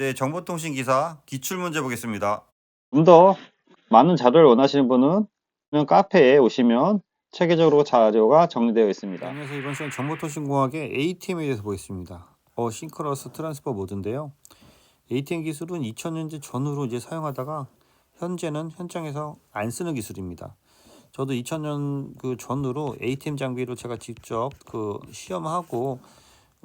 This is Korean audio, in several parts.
네, 정보통신 기사 기출문제 보겠습니다. 좀 더 많은 자료를 원하시는 분은 그냥 카페에 오시면 체계적으로 자료가 정리되어 네, 있습니다. 안녕하세요. 이번 시간 정보통신공학의 ATM에 대해서 보겠습니다. 어싱크러스 트랜스퍼 모드인데요. ATM 기술은 2000년대 전후로 이제 사용하다가 현재는 현장에서 안 쓰는 기술입니다. 저도 2000년 그 전후로 ATM 장비로 제가 직접 그 시험하고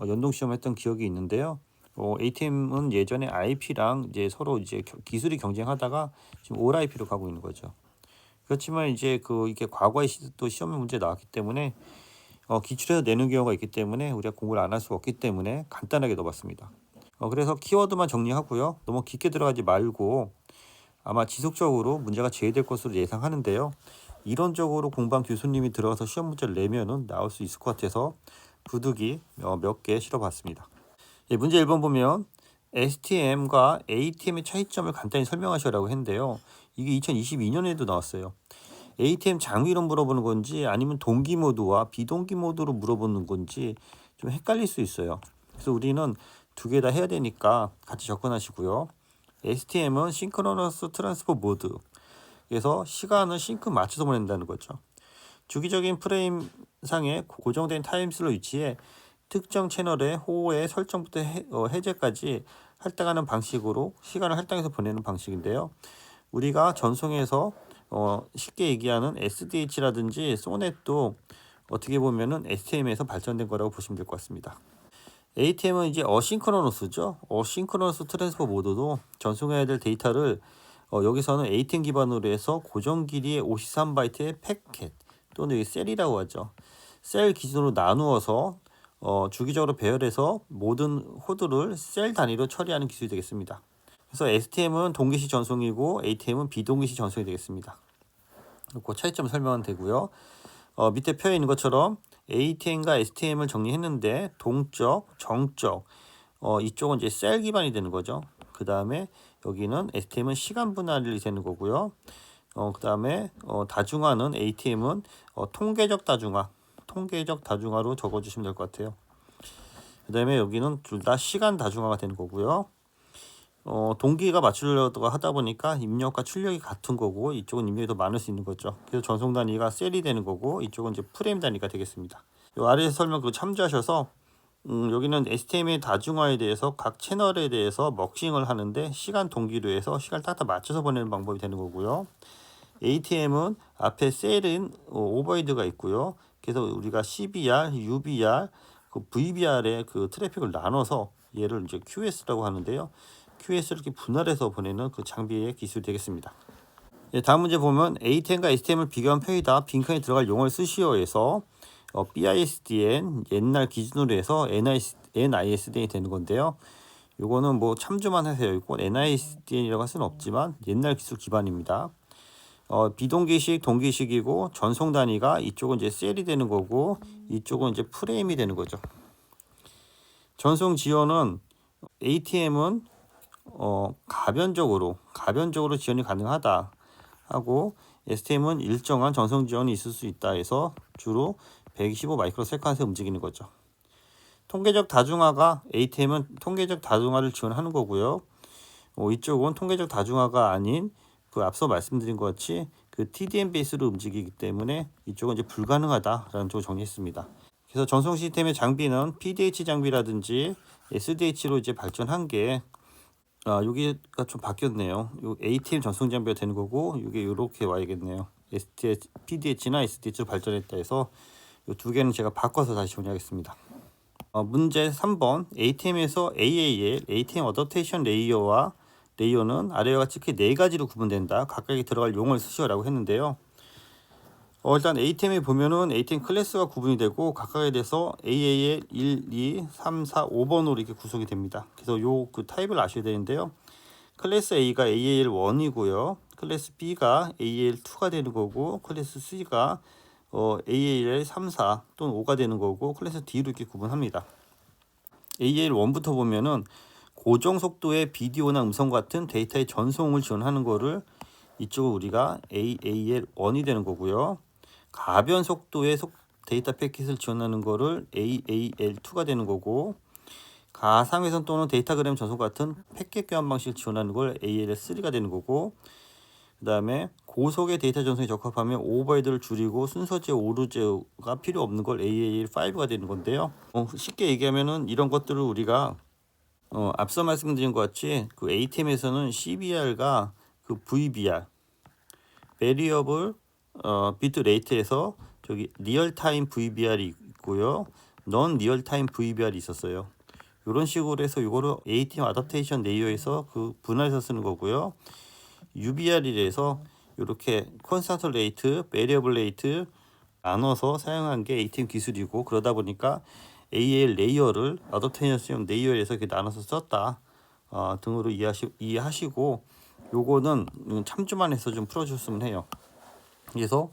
연동 시험했던 기억이 있는데요. ATM은 예전에 IP랑 이제 서로 이제 기술이 경쟁하다가 지금 올 IP로 가고 있는 거죠. 그렇지만 이제 이게 과거에 또 시험 문제 나왔기 때문에 기출해서 내는 경우가 있기 때문에 우리가 공부를 안 할 수가 없기 때문에 간단하게 넣어봤습니다. 그래서 키워드만 정리하고요. 너무 깊게 들어가지 말고 아마 지속적으로 문제가 제기될 것으로 예상하는데요. 이론적으로 공부한 교수님이 들어가서 시험 문제를 내면은 나올 수 있을 것 같아서 부득이 몇 개 실어봤습니다. 예, 문제 1번 보면 STM과 ATM의 차이점을 간단히 설명하시라고 했는데요. 이게 2022년에도 나왔어요. ATM 장비로 물어보는 건지 아니면 동기 모드와 비동기 모드로 물어보는 건지 좀 헷갈릴 수 있어요. 그래서 우리는 두 개 다 해야 되니까 같이 접근하시고요. STM은 싱크로너스 트랜스퍼 모드. 그래서 시간을 싱크 맞춰서 보낸다는 거죠. 주기적인 프레임 상에 고정된 타임슬롯 위치에 특정 채널의 호의 설정부터 해제까지 할당하는 방식으로 시간을 할당해서 보내는 방식인데요. 우리가 전송에서 쉽게 얘기하는 SDH라든지 소넷도 어떻게 보면은 STM에서 발전된 거라고 보시면 될 것 같습니다. ATM은 이제 어싱크로너스죠. 어싱크로너스 트랜스퍼 모드도 전송해야 될 데이터를 여기서는 ATM 기반으로 해서 고정 길이의 53바이트의 패켓 또는 셀이라고 하죠. 셀 기준으로 나누어서 주기적으로 배열해서 모든 호드를 셀 단위로 처리하는 기술이 되겠습니다. 그래서 STM은 동기시 전송이고 ATM은 비동기시 전송이 되겠습니다. 그 차이점 설명은 되고요. 밑에 표에 있는 것처럼 ATM과 STM을 정리했는데 동적, 정적 이쪽은 이제 셀 기반이 되는 거죠. 그 다음에 여기는 STM은 시간 분할이 되는 거고요. 그 다음에 다중화는 ATM은 통계적 다중화로 적어주시면 될 것 같아요. 그 다음에 여기는 둘 다 시간 다중화가 되는 거고요. 동기가 맞추려고 하다 보니까 입력과 출력이 같은 거고 이쪽은 입력이 더 많을 수 있는 거죠. 그래서 전송 단위가 셀이 되는 거고 이쪽은 이제 프레임 단위가 되겠습니다. 이 아래 설명 참조하셔서 여기는 STM의 다중화에 대해서 각 채널에 대해서 먹싱을 하는데 시간 동기로 해서 시간을 딱딱 맞춰서 보내는 방법이 되는 거고요. ATM은 앞에 셀은 오버헤드가 있고요. 그래서 우리가 CBR, UBR, VBR의 그 트래픽을 나눠서 얘를 이제 QS라고 하는데요. QS를 이렇게 분할해서 보내는 그 장비의 기술이 되겠습니다. 예, 다음 문제 보면 ATM과 STM을 비교한 표이다. 빈칸에 들어갈 용어를 쓰시오에서 BISDN 옛날 기준으로 해서 NISDN이 되는 건데요. 요거는 뭐 참조만 하세요. 이거 NISDN이라고 할 수는 없지만 옛날 기술 기반입니다. 비동기식, 동기식이고 전송 단위가 이쪽은 이제 셀이 되는 거고 이쪽은 이제 프레임이 되는 거죠. 전송 지원은 ATM은 가변적으로 지원이 가능하다 하고 STM은 일정한 전송 지원이 있을 수 있다 해서 주로 125 마이크로세컨드에 움직이는 거죠. 통계적 다중화가 ATM은 통계적 다중화를 지원하는 거고요. 이쪽은 통계적 다중화가 아닌 그 앞서 말씀드린 것 같이 그 TDM 베이스로 움직이기 때문에 이쪽은 이제 불가능하다라는 쪽을 정리했습니다. 그래서 전송 시스템의 장비는 PDH 장비라든지 SDH로 이제 발전한 게 여기가 좀 바뀌었네요. 요 ATM 전송 장비가 되는 거고 이게 이렇게 와야겠네요. PDH나 SDH로 발전했다 해서 이 두 개는 제가 바꿔서 다시 정리하겠습니다. 문제 3번 ATM에서 AAL, ATM 어댑테이션 레이어와 레이어는 아래와 같이 크게 네 가지로 구분된다. 각각에 들어갈 용어를 쓰시오라고 했는데요. 일단 ATM에 보면은 ATM 클래스가 구분이 되고 각각에 대해서 AAL 1, 2, 3, 4, 5번으로 이렇게 구성이 됩니다. 그래서 요 그 타입을 아셔야 되는데요. 클래스 A가 AAL 1이고요. 클래스 B가 AAL 2가 되는 거고 클래스 C가 AAL 3, 4 또는 5가 되는 거고 클래스 D로 이렇게 구분합니다. AAL 1부터 보면은 고정 속도의 비디오나 음성 같은 데이터의 전송을 지원하는 거를 이쪽을 우리가 AAL 1이 되는 거고요. 가변 속도의 데이터 패킷을 지원하는 거를 AAL 2가 되는 거고 가상회선 또는 데이터그램 전송 같은 패킷 교환 방식을 지원하는 걸 ALS3가 되는 거고, 그 다음에 고속의 데이터 전송에 적합하면 오버헤드를 줄이고 순서 제어, 오류 제어가 필요 없는 걸 AAL5가 되는 건데요. 쉽게 얘기하면은 이런 것들을 우리가 앞서 말씀드린 것 같이 그 ATM에서는 CBR과 그 VBR, Variable Bit Rate에서 저기 리얼타임 VBR이 있고요, non 리얼타임 VBR이 있었어요. 이런 식으로 해서 이거를 ATM 어댑테이션 레이어에서 그 분할해서 쓰는 거고요. UBR이라서 이렇게 콘스턴트 레이트, 베리어블 레이트 나눠서 사용한 게 ATM 기술이고, 그러다 보니까 AL 레이어를 어댑테이션 레이어에서 이렇게 나눠서 썼다 등으로 이해하시고 요거는 참조만 해서 좀 풀어줬으면 해요. 그래서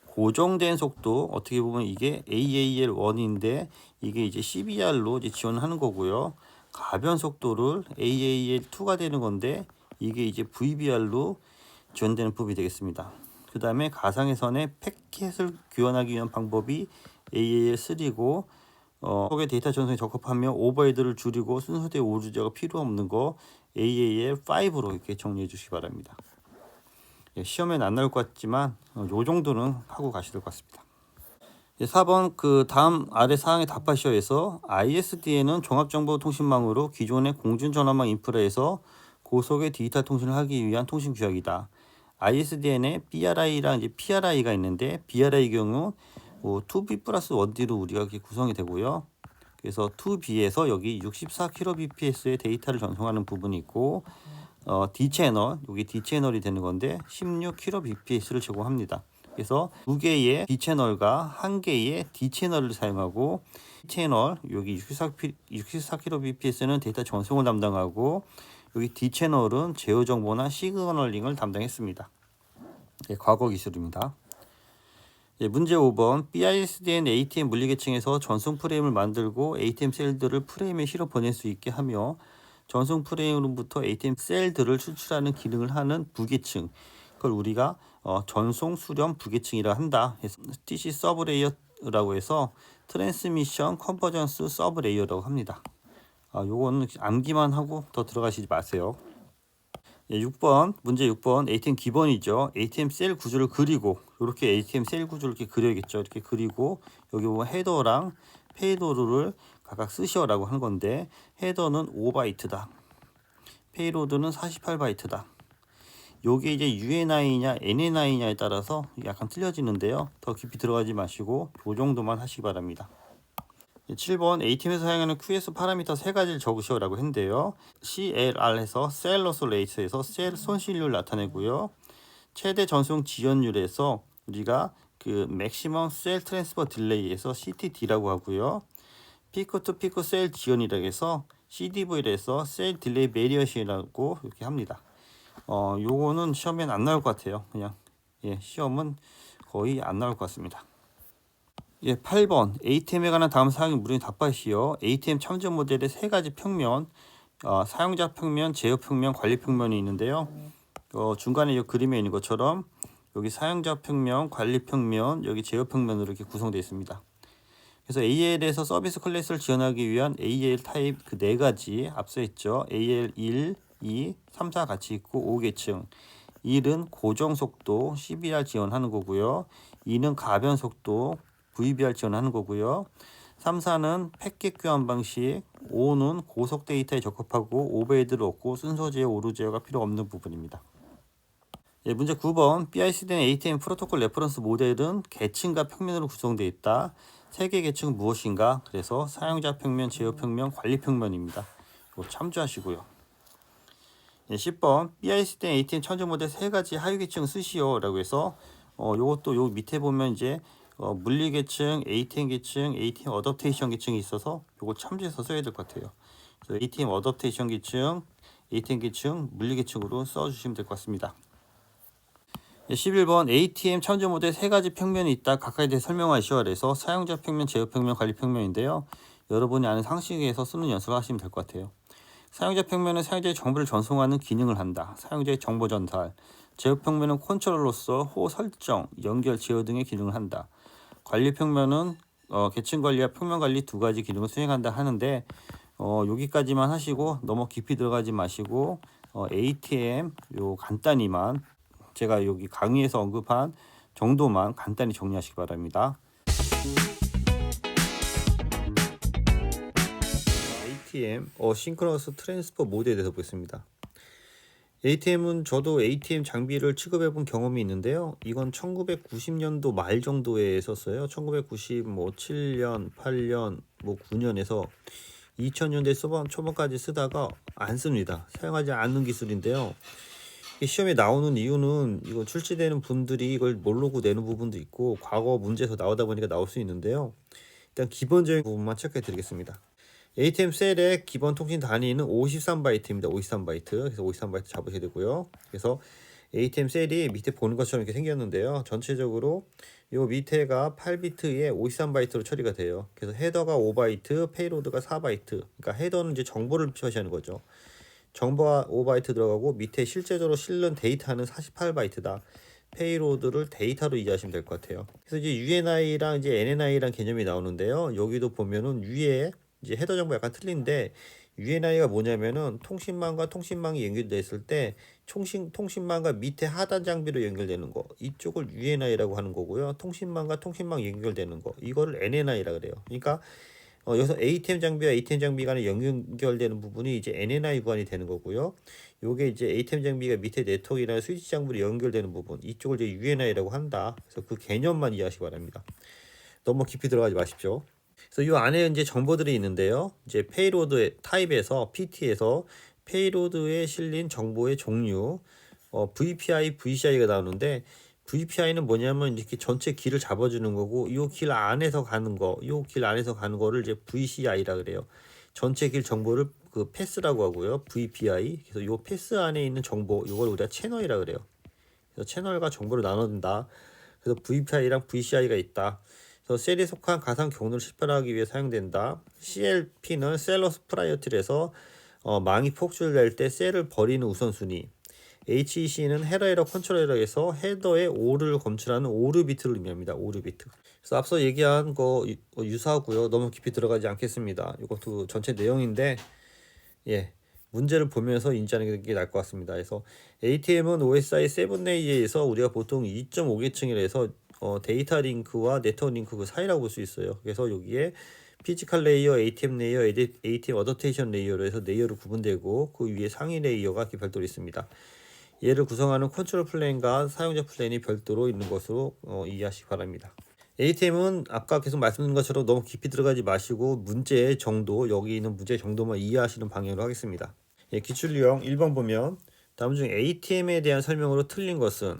고정된 속도, 어떻게 보면 이게 AAL1인데 이게 이제 CBR로 이제 지원하는 거고요. 가변 속도를 AAL2가 되는 건데 이게 이제 VBR로 지원되는 부분이 되겠습니다. 그 다음에 가상회선의 패킷을 교환하기 위한 방법이 AAL3고, 속의 데이터 전송에 적합하며 오버헤드를 줄이고 순서대로 오류제가 필요 없는 거 AAL5로 이렇게 정리해 주시기 바랍니다. 시험에는 안 나올 것 같지만 요 정도는 하고 가셔야 될 것 같습니다. 4번 그 다음 아래 사항에 답하시오에서 ISDN은 종합정보통신망으로 기존의 공중전화망 인프라에서 고속의 디지털 통신을 하기 위한 통신 규약이다. ISDN에 BRI랑 이제 PRI가 있는데, BRI 경우 2B 플러스 1D로 우리가 이렇게 구성이 되고요. 그래서 2B에서 여기 64kbps의 데이터를 전송하는 부분이 있고, D 채널, 여기 D 채널이 되는 건데 16kbps를 제공합니다. 그래서 두 개의 D 채널과 한 개의 D 채널을 사용하고, D 채널 여기 64kbps는 데이터 전송을 담당하고, 여기 D 채널은 제어 정보나 시그널링을 담당했습니다. 과거 기술입니다. 문제 5번 BISDN ATM 물리계층에서 전송 프레임을 만들고 ATM 셀들을 프레임에 실어 보낼 수 있게 하며 전송 프레임으로부터 ATM 셀들을 추출하는 기능을 하는 부계층, 그걸 우리가 전송 수렴 부계층이라 한다. TC 서브 레이어라고 해서 트랜스미션 컨버전스 서브 레이어라고 합니다. 요거는 암기만 하고 더 들어가시지 마세요. 6번 문제 6번 ATM 기본이죠. ATM 셀 구조를 그리고, 이렇게 ATM 셀 구조를 이렇게 그려야겠죠. 이렇게 그리고 여기 보면 헤더랑 페이로드를 각각 쓰시오라고 하는 건데, 헤더는 5바이트다. 페이로드는 48바이트다. 요게 이제 UNI냐 NNI냐에 따라서 약간 틀려지는데요. 더 깊이 들어가지 마시고 요 정도만 하시기 바랍니다. 7번 ATM에서 사용하는 QS 파라미터 세 가지를 적으시오라고 했는데요. CLR에서 셀 로스 레이트에서 셀 손실률 나타내고요. 최대 전송 지연율에서 우리가 그 맥시멈 셀 트랜스퍼 딜레이에서 CTD라고 하고요. 피크 투 피크 셀 지연이라고 해서 CDV에서 셀 딜레이 베리어시라고 이렇게 합니다. 요거는 시험엔 안 나올 것 같아요. 그냥 시험은 거의 안 나올 것 같습니다. 8번 ATM에 관한 다음 사항이 무료히 답하시오. ATM 참전 모델의 세 가지 평면, 사용자 평면, 제어 평면, 관리 평면이 있는데요. 중간에 이 그림에 있는 것처럼 여기 사용자 평면, 관리 평면, 여기 제어 평면으로 이렇게 구성되어 있습니다. 그래서 AL에서 서비스 클래스를 지원하기 위한 AL 타입 그 네 가지 앞서 했죠. AL 1, 2, 3, 4 같이 있고 5계층. 1은 고정 속도 CBR 지원하는 거고요. 2는 가변 속도 VBR 지원하는 거고요. 3, 4는 패킷 교환 방식, 5는 고속 데이터에 적합하고 오버헤드를 없고 순서 제어, 오류 제어가 필요 없는 부분입니다. 문제 9번 BICDN ATM 프로토콜 레퍼런스 모델은 계층과 평면으로 구성되어 있다. 세 개 계층은 무엇인가? 그래서 사용자 평면, 제어 평면, 관리 평면입니다. 이거 참조하시고요. 10번 BICDN ATM 천정 모델 세 가지 하위 계층 쓰시오라고 해서 요것도 요 밑에 보면 이제 물리 계층, ATM 계층, ATM 어댑테이션 계층이 있어서 요거 참조해서 써야 될 것 같아요. 그래서 ATM 어댑테이션 계층, ATM 계층, 물리 계층으로 써주시면 될 것 같습니다. 11번 ATM 참조 모델 세 가지 평면이 있다. 각각에 대해 설명하시오. 그래서 사용자 평면, 제어 평면, 관리 평면인데요. 여러분이 아는 상식에서 쓰는 연습을 하시면 될 것 같아요. 사용자 평면은 사용자의 정보를 전송하는 기능을 한다. 사용자의 정보 전달. 제어 평면은 컨트롤로서 호 설정, 연결, 제어 등의 기능을 한다. 관리 평면은 계층 관리와 평면 관리 두 가지 기능을 수행한다 하는데 여기까지만 하시고 너무 깊이 들어가지 마시고 ATM 요 간단히만 제가 여기 강의에서 언급한 정도만 간단히 정리하시기 바랍니다. ATM 싱크로너스 트랜스퍼 모드에 대해서 보겠습니다. ATM은 저도 ATM 장비를 취급해 본 경험이 있는데요. 이건 1990년도 말 정도에 썼어요. 1997년, 8년, 9년에서 2000년대 초반까지 쓰다가 안 씁니다. 사용하지 않는 기술인데요. 시험에 나오는 이유는 이거 출제되는 분들이 이걸 모르고 내는 부분도 있고 과거 문제에서 나오다 보니까 나올 수 있는데요. 일단 기본적인 부분만 체크해 드리겠습니다. ATM 셀의 기본 통신 단위는 53바이트입니다. 53바이트. 그래서 53바이트 잡으셔야 되고요. 그래서 ATM 셀이 밑에 보는 것처럼 이렇게 생겼는데요. 전체적으로 요 밑에가 8비트에 53바이트로 처리가 돼요. 그래서 헤더가 5바이트, 페이로드가 4바이트. 그러니까 헤더는 이제 정보를 표시하는 거죠. 정보가 5바이트 들어가고 밑에 실제적으로 실는 데이터는 48바이트다. 페이로드를 데이터로 이해하시면 될 것 같아요. 그래서 이제 UNI랑 이제 NNI랑 개념이 나오는데요. 여기도 보면은 위에 이제 헤더 정보 약간 틀린데 UNI가 뭐냐면은 통신망과 통신망이 연결되어 있을 때 통신망과 밑에 하단 장비로 연결되는 거 이쪽을 UNI라고 하는 거고요. 통신망과 통신망 연결되는 거 이거를 NNI라 그래요. 그러니까 여기서 ATM 장비와 ATM 장비 간에 연결되는 부분이 이제 NNI 구간이 되는 거고요. 요게 이제 ATM 장비가 밑에 네트워크나 스위치 장비로 연결되는 부분 이쪽을 이제 UNI라고 한다. 그래서 그 개념만 이해하시기 바랍니다. 너무 깊이 들어가지 마십시오. 그래서 이 안에 이제 정보들이 있는데요. 이제 페이로드 타입에서 PT에서 페이로드에 실린 정보의 종류, VPI, VCI가 나오는데 VPI는 뭐냐면 이렇게 전체 길을 잡아주는 거고 이 길 안에서 가는 거, 이 길 안에서 가는 거를 이제 VCI라 그래요. 전체 길 정보를 그 패스라고 하고요. VPI. 그래서 이 패스 안에 있는 정보, 이걸 우리가 채널이라 그래요. 그래서 채널과 정보를 나눠준다. 그래서 VPI랑 VCI가 있다. 그래서 셀에 속한 가상 경로를 실현하기 위해 사용된다. CLP는 셀러스 프라이어티에서 망이 폭출될 때 셀을 버리는 우선순위. HEC는 헤더 에러 컨트롤러에서 헤더의 오류를 검출하는 오류비트를 의미합니다. 오류비트. 그래서 앞서 얘기한 거 유사하고요. 너무 깊이 들어가지 않겠습니다. 이것도 전체 내용인데 문제를 보면서 인지하는 게 나을 것 같습니다. 그래서 ATM은 OSI 7lay에서 우리가 보통 2.5계층이라 해서 데이터 링크와 네트워크 링크 그 사이라고 볼 수 있어요. 그래서 여기에 피지컬 레이어, ATM 레이어, ATM 어댑테이션 레이어로 해서 레이어로 구분되고 그 위에 상위 레이어가 이렇게 별도로 있습니다. 얘를 구성하는 컨트롤 플레인과 사용자 플레인이 별도로 있는 것으로 이해하시기 바랍니다. ATM은 아까 계속 말씀드린 것처럼 너무 깊이 들어가지 마시고 문제 정도, 여기 있는 문제 정도만 이해하시는 방향으로 하겠습니다. 기출 유형 1번 보면 다음 중 ATM에 대한 설명으로 틀린 것은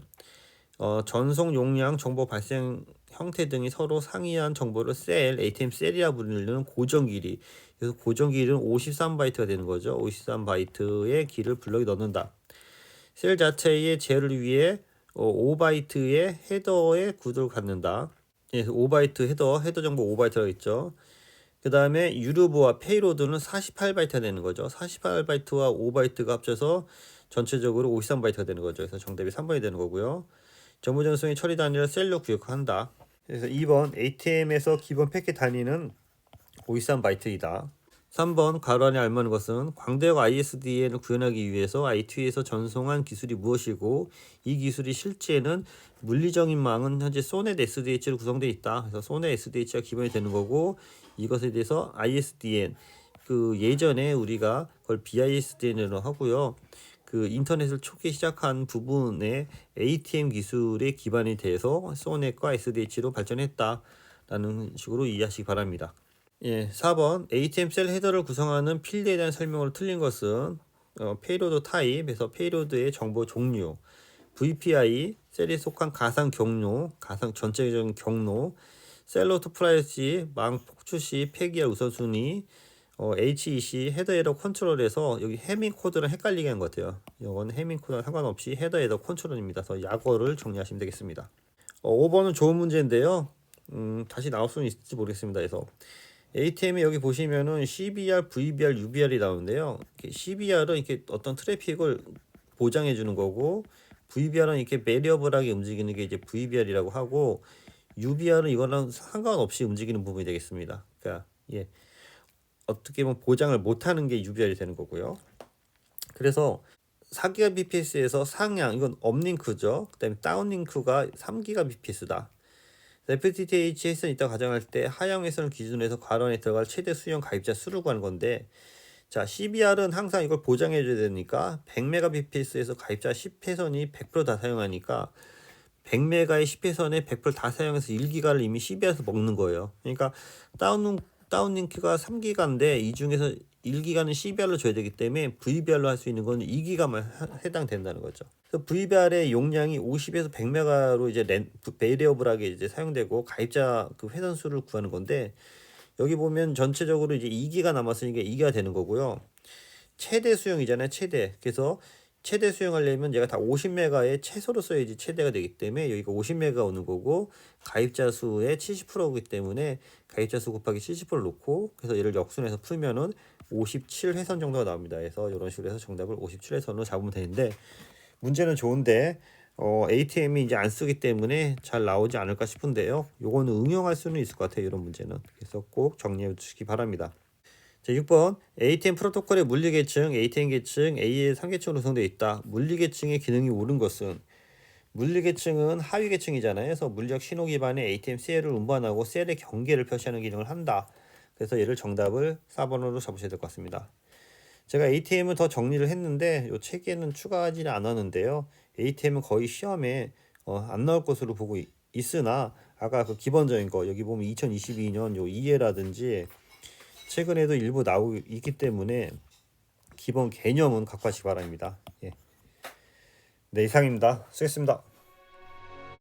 전송 용량, 정보 발생 형태 등이 서로 상이한 정보를 ATM 셀이라 부르는 고정 길이. 그래서 고정 길이는 53바이트가 되는 거죠. 53바이트의 길을 블럭에 넣는다. 셀 자체의 제어를 위해 5바이트의 헤더의 구조를 갖는다. 그래서 5바이트 헤더 정보 5바이트라고 있죠. 그 다음에 유류보와 페이로드는 48바이트가 되는 거죠. 48바이트와 5바이트가 합쳐서 전체적으로 53바이트가 되는 거죠. 그래서 정답이 3번이 되는 거고요. 정보 전송의 처리 단위를 셀로 구역한다. 그래서 2번 ATM에서 기본 패킷 단위는 53바이트이다. 3번 가로 안에 알맞는 것은 광대역 ISDN을 구현하기 위해서 I2에서 전송한 기술이 무엇이고 이 기술이 실제는 물리적인 망은 현재 소넷 SDH로 구성되어 있다. 그래서 소넷 SDH가 기본이 되는 거고 이것에 대해서 ISDN 그 예전에 우리가 그걸 BISDN으로 하고요. 그 인터넷을 초기 시작한 부분에 ATM 기술의 기반이 돼서 소넷과 SDH로 발전했다라는 식으로 이해하시기 바랍니다. 4번 ATM 셀 헤더를 구성하는 필드에 대한 설명으로 틀린 것은 페이로드 타입에서 페이로드의 정보 종류, VPI 셀에 속한 가상 경로, 가상 전체적인 경로, 셀러트 프라이어티 망 폭출 시 폐기할 우선순위, HEC 헤더 에러 컨트롤에서 여기 해밍 코드랑 헷갈리게 한 것 같아요. 이건 해밍 코드랑 상관없이 헤더 에러 컨트롤입니다. 그래서 약어를 정리하시면 되겠습니다. 5번은 좋은 문제인데요. 다시 나올 수는 있을지 모르겠습니다. 그래서 ATM에 여기 보시면은 CBR, VBR, UBR이 나오는데요. CBR은 이렇게 어떤 트래픽을 보장해 주는 거고, VBR은 이렇게 매니어블하게 움직이는 게 이제 VBR이라고 하고, UBR은 이거랑 상관없이 움직이는 부분이 되겠습니다. 그러니까 어떻게 보면 보장을 못하는 게 UBR이 되는 거고요. 그래서 4기가 bps에서 상향, 이건 업링크죠. 그 다음에 다운링크가 3기가 bps다. FTTH 회선이 있다고 가정할 때 하향 회선을 기준으로 해서 괄원에 들어갈 최대 수용 가입자 수를 구하는 건데, 자, CBR은 항상 이걸 보장해 줘야 되니까 100Mbps에서 가입자 10회선이 100%다 사용하니까 100메가의 10회선에 100%다 사용해서 1기가를 이미 CBR에서 먹는 거예요. 그러니까 다운링크가 3기가인데 이 중에서 1기가는 CBR로 줘야 되기 때문에 VBR로 할 수 있는 건 2기가만 해당된다는 거죠. 그래서 VBR의 용량이 50에서 100메가로 이제 베리어블하게 이제 사용되고 가입자 그 회선 수를 구하는 건데, 여기 보면 전체적으로 이제 2기가 남았으니까 2기가 되는 거고요. 최대 수용이잖아요, 최대. 그래서 최대 수용하려면 얘가 다 50메가의 최소로 써야지 최대가 되기 때문에 여기가 50메가 오는 거고, 가입자 수의 70%이기 때문에 가입자 수 곱하기 70%를 놓고, 그래서 얘를 역순해서 풀면은 57회선 정도가 나옵니다. 그래서 이런 식으로 해서 정답을 57회선으로 잡으면 되는데, 문제는 좋은데 ATM이 이제 안 쓰기 때문에 잘 나오지 않을까 싶은데요. 요거는 응용할 수는 있을 것 같아요, 이런 문제는. 그래서 꼭 정리해 주시기 바랍니다. 자, 6번 ATM 프로토콜의 물리계층 ATM 계층 A의 3계층으로 구성되어 있다. 물리계층의 기능이 옳은 것은, 물리계층은 하위계층이잖아요. 그래서 물리학 신호 기반의 ATM 셀을 운반하고 셀의 경계를 표시하는 기능을 한다. 그래서 얘를 정답을 4번으로 잡으셔야 될 것 같습니다. 제가 ATM은 더 정리를 했는데 요 책에는 추가하지는 않았는데요. ATM은 거의 시험에 안 나올 것으로 보고 있으나, 아까 그 기본적인 거 여기 보면 2022년 요 이해라든지 최근에도 일부 나오고 있기 때문에 기본 개념은 갖고 가시기 바랍니다. 예. 네, 이상입니다. 수고했습니다.